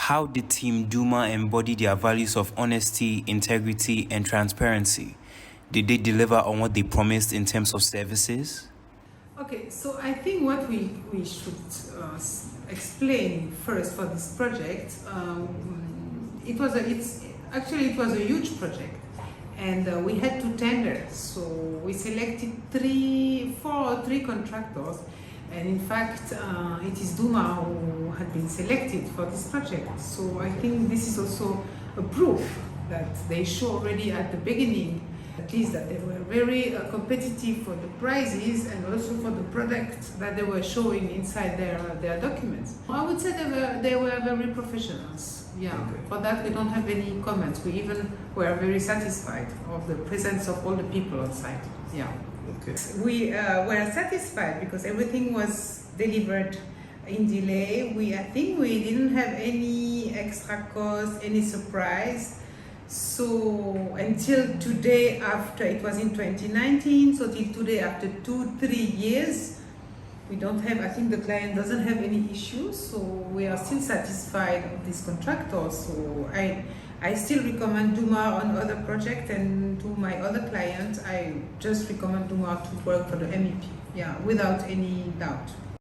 How did Team DOUMMAR embody their values of honesty, integrity, and transparency? Did they deliver on what they promised in terms of services? Okay, so I think what we should explain first for this project, it was a huge project, and we had to tender. So we selected three contractors, and in fact, it is DOUMMAR who had been selected for this project. So I think this is also a proof that they show already at the beginning, at least, that they were very competitive for the prizes and also for the product that they were showing inside their documents. I would say they were very professionals. Yeah, okay. For that we don't have any comments. We even were very satisfied of the presence of all the people on site. Yeah. Okay. We were satisfied because everything was delivered in delay. I think we didn't have any extra cost, any surprise. So until today, after it was in 2019, so till today, after 2-3 years, we don't have, I think the client doesn't have any issues, so we are still satisfied with this contractor. So I still recommend DOUMMAR on other projects, and to my other clients, I just recommend DOUMMAR to work for the MEP, yeah, without any doubt.